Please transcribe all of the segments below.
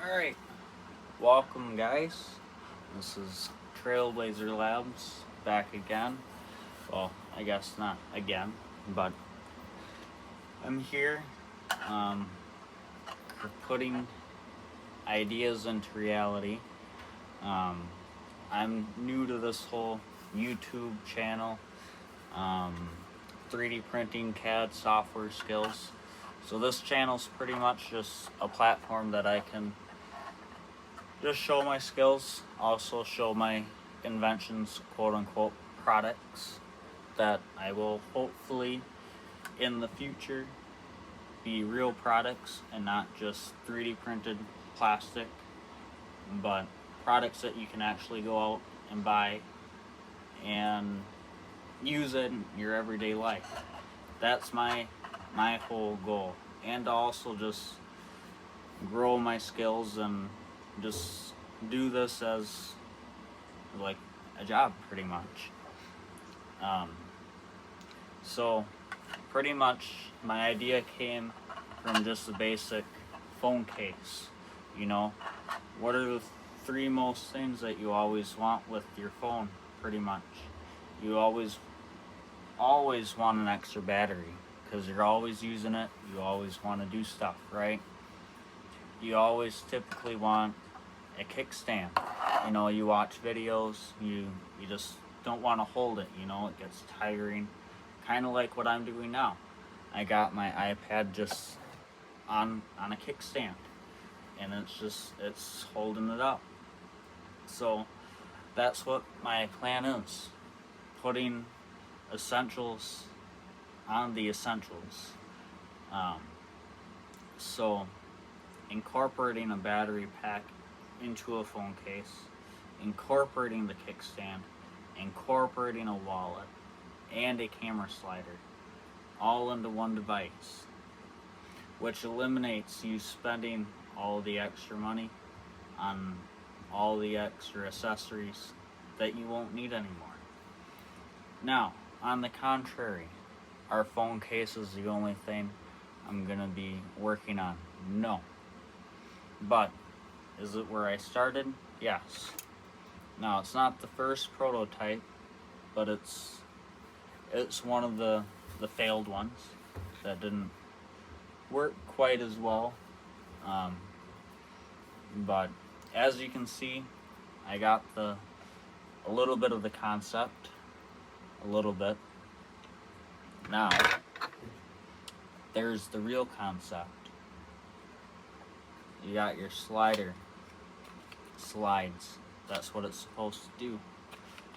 Alright, welcome guys. This is TrailBlazer Labs back again. Well, I guess not again, but I'm here for putting ideas into reality. I'm new to this whole YouTube channel, 3D printing, CAD software skills. So this channel's pretty much just a platform that I can just show my skills, also show my inventions, quote unquote, products that I will hopefully in the future be real products and not just 3D printed plastic, but products that you can actually go out and buy and use it in your everyday life. That's my whole goal, and to also just grow my skills and just do this as like a job pretty much. So pretty much my idea came from just a basic phone case. You know, what are the three most things that you always want with your phone? Pretty much you always want an extra battery because you're always using it. You always want to do stuff, right? You always typically want a kickstand. You know, you watch videos, you just don't want to hold it, you know, it gets tiring. Kind of like what I'm doing now. I got my iPad just on a kickstand, and it's holding it up. So that's what my plan is. Putting essentials on the essentials. So incorporating a battery pack into a phone case, incorporating the kickstand, incorporating a wallet, and a camera slider, all into one device, which eliminates you spending all the extra money on all the extra accessories that you won't need anymore. Now, on the contrary, our phone case is the only thing I'm gonna be working on. No. But is it where I started? Yes. Now, it's not the first prototype, but it's one of the failed ones that didn't work quite as well. But as you can see, I got a little bit of the concept, a little bit. Now, there's the real concept. You got your slider, slides. That's what it's supposed to do.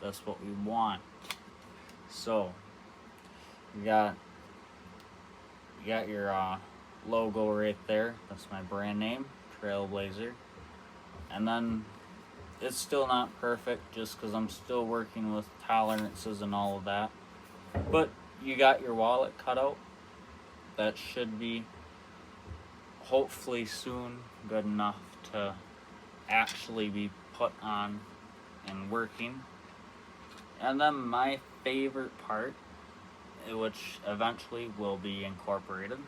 That's what we want. So, you got your logo right there. That's my brand name, TrailBlazer. And then it's still not perfect just because I'm still working with tolerances and all of that. But you got your wallet cut out. That should be hopefully soon good enough to actually be put on and working. And then my favorite part, which eventually will be incorporated,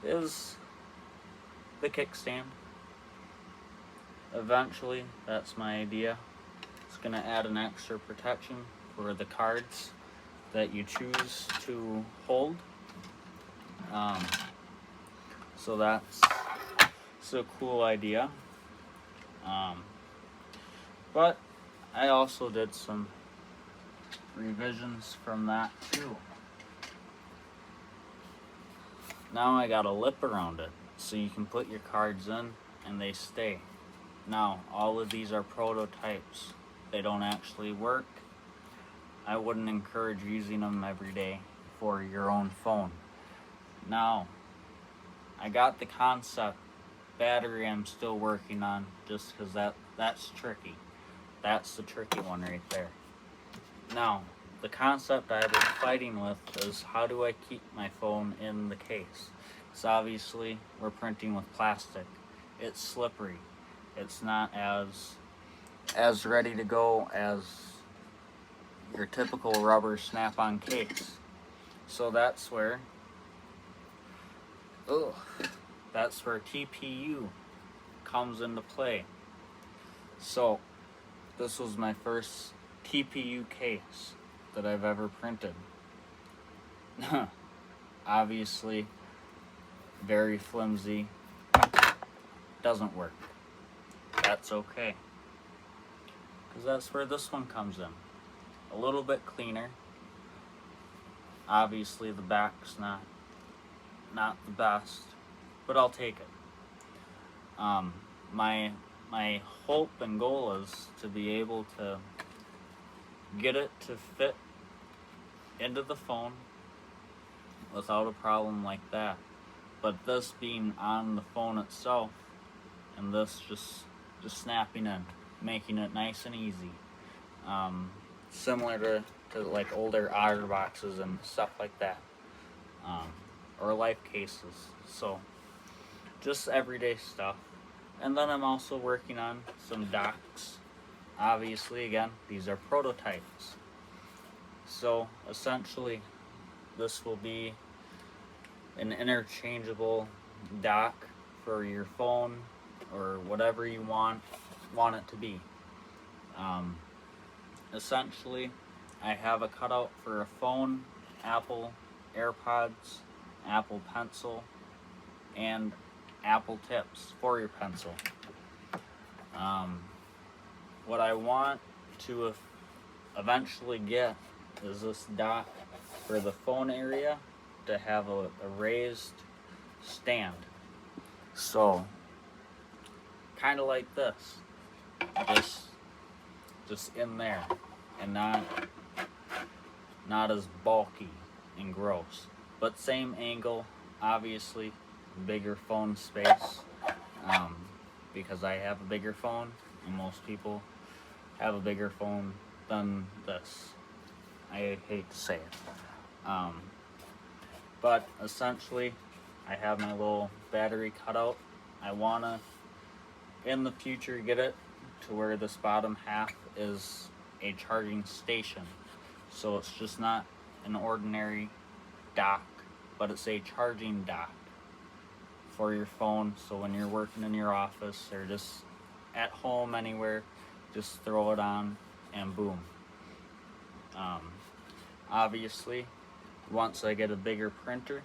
is the kickstand. Eventually, that's my idea. It's going to add an extra protection for the cards that you choose to hold. So that's a cool idea. But I also did some revisions from that too. Now I got a lip around it so you can put your cards in and they stay. Now, all of these are prototypes. They don't actually work. I wouldn't encourage using them every day for your own phone. Now, I got the concept. Battery I'm still working on just because that's tricky. That's the tricky one right there. Now, the concept I've been fighting with is how do I keep my phone in the case? Because obviously we're printing with plastic. It's slippery. It's not as ready to go as your typical rubber snap-on case. So that's where TPU comes into play. So this was my first TPU case that I've ever printed. Obviously, very flimsy. Doesn't work. That's okay, because that's where this one comes in. A little bit cleaner. Obviously, the back's not the best, but I'll take it. My hope and goal is to be able to get it to fit into the phone without a problem like that. But this being on the phone itself, and this just snapping in, making it nice and easy. Similar to like older otter boxes and stuff like that. Or life cases. So just everyday stuff. And then I'm also working on some docks. Obviously, again, these are prototypes. So essentially, this will be an interchangeable dock for your phone or whatever you want it to be. Essentially, I have a cutout for a phone, Apple AirPods, Apple Pencil, and Apple tips for your pencil. What I want to eventually get is this dock for the phone area to have a raised stand. So, kind of like this. Just in there, and not as bulky and gross. But same angle, obviously, bigger phone space, because I have a bigger phone, and most people have a bigger phone than this. I hate to say it. But essentially, I have my little battery cutout. I want to, in the future, get it to where this bottom half is a charging station. So it's just not an ordinary dock, but it's a charging dock for your phone. So when you're working in your office or just at home anywhere, just throw it on and boom. Obviously, once I get a bigger printer,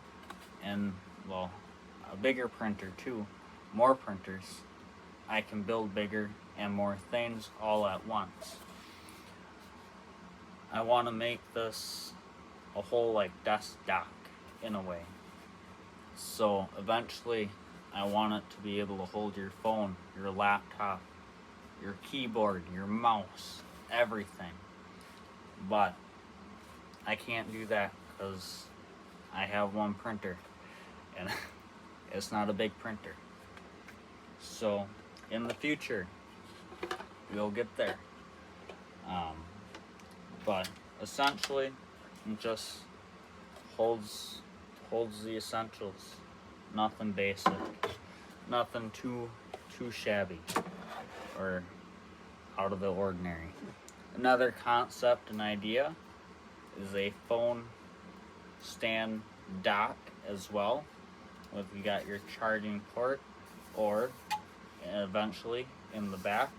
and well, a bigger printer too, more printers, I can build bigger and more things all at once. I want to make this a whole like desk dock in a way. So eventually I want it to be able to hold your phone, your laptop, your keyboard, your mouse, everything. But I can't do that because I have one printer and it's not a big printer. So in the future, we'll get there. But essentially, it just holds the essentials. Nothing basic, nothing too shabby or out of the ordinary. Another concept and idea is a phone stand dock as well. If you got your charging port, or eventually in the back,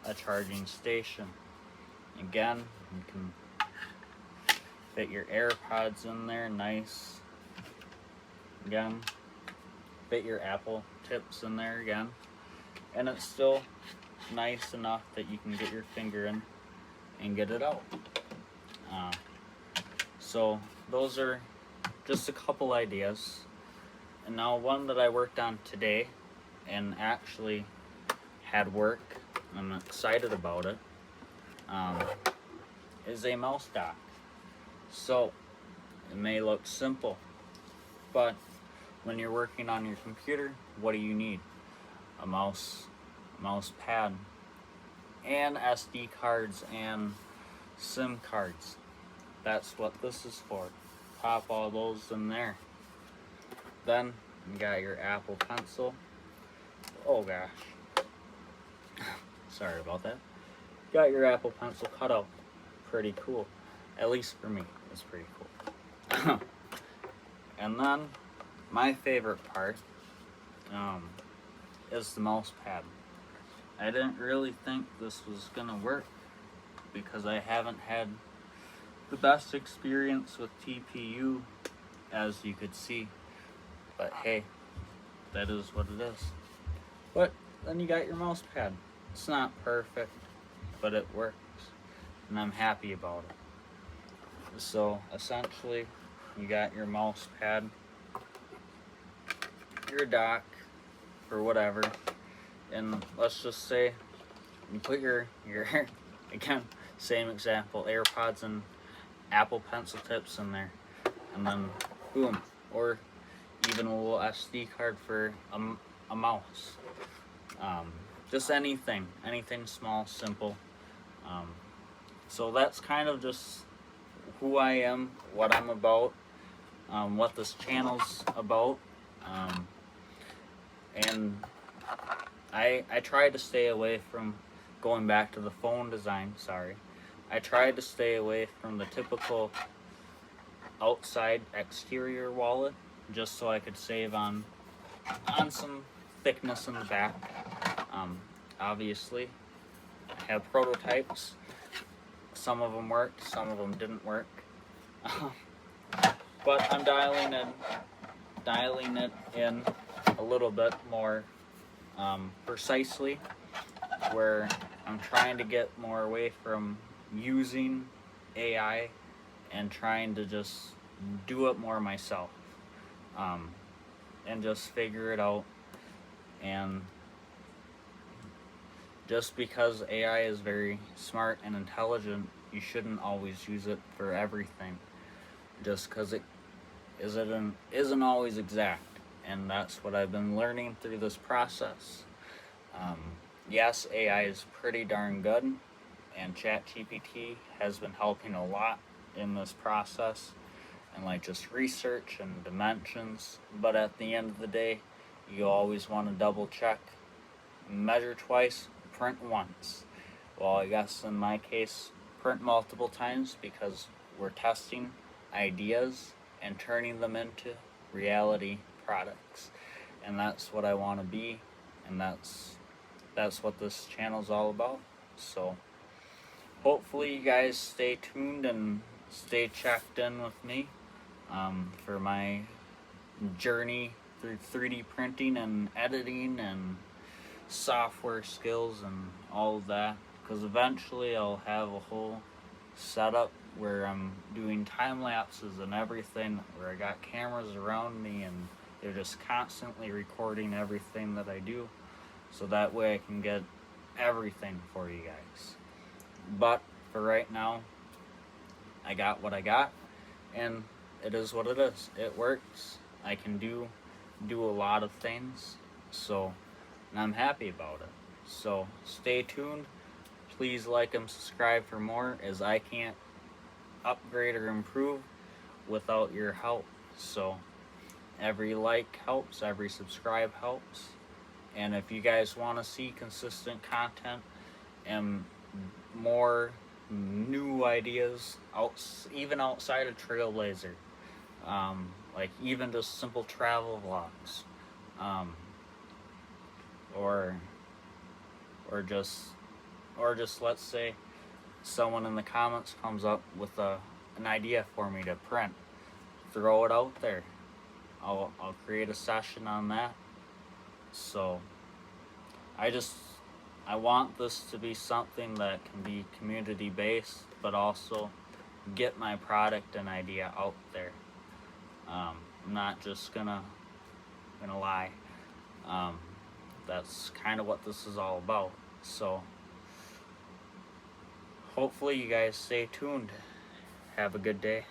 a charging station. Again, you can fit your AirPods in there, nice. Again, fit your Apple tips in there again. And it's still nice enough that you can get your finger in and get it out. So those are just a couple ideas. And now one that I worked on today and actually had work, I'm excited about it, is a mouse dock. So it may look simple, but when you're working on your computer, what do you need? A mouse pad, and SD cards and SIM cards. That's what this is for. Pop all those in there. Then you got your Apple Pencil. Oh gosh. Sorry about that. Got your Apple Pencil cutout. Pretty cool. At least for me, it's pretty cool. And then my favorite part is the mouse pad. I didn't really think this was gonna work because I haven't had the best experience with TPU, as you could see. But hey, that is what it is. But then you got your mouse pad. It's not perfect, but it works, and I'm happy about it. So essentially, you got your mouse pad, your dock, or whatever, and let's just say you put your again, same example, AirPods and Apple Pencil tips in there, and then boom, or even a little SD card for a mouse. Just anything small, simple. So that's kind of just who I am, what I'm about, what this channel's about, and I try to stay away from going back to the phone design. I tried to stay away from the typical outside exterior wallet, just so I could save on some thickness in the back. Obviously, I have prototypes. Some of them worked, some of them didn't work. But I'm dialing it in a little bit more precisely, where I'm trying to get more away from using AI and trying to just do it more myself, and just figure it out. And just because AI is very smart and intelligent, you shouldn't always use it for everything, just because it isn't always exact. And that's what I've been learning through this process. Yes, AI is pretty darn good, and ChatGPT has been helping a lot in this process, and like just research and dimensions. But at the end of the day, you always want to double check, measure twice, print once. Well, I guess in my case, print multiple times, because we're testing ideas and turning them into reality products. And that's what I want to be, and that's what this channel's all about. So hopefully you guys stay tuned and stay checked in with me for my journey through 3D printing and editing and software skills and all of that, because eventually I'll have a whole setup where I'm doing time lapses and everything, where I got cameras around me and they're just constantly recording everything that I do, so that way I can get everything for you guys. But for right now, I got what I got, and it is what it is. It works. I can do a lot of things, so, and I'm happy about it. So stay tuned. Please like and subscribe for more, as I can't upgrade or improve without your help. So every like helps, every subscribe helps. And if you guys want to see consistent content and more new ideas, even outside of TrailBlazer, like even just simple travel vlogs, or just let's say someone in the comments comes up with an idea for me to print, throw it out there. I'll create a session on that. So I want this to be something that can be community based, but also get my product and idea out there. I'm not just gonna lie. That's kind of what this is all about. So hopefully you guys stay tuned. Have a good day.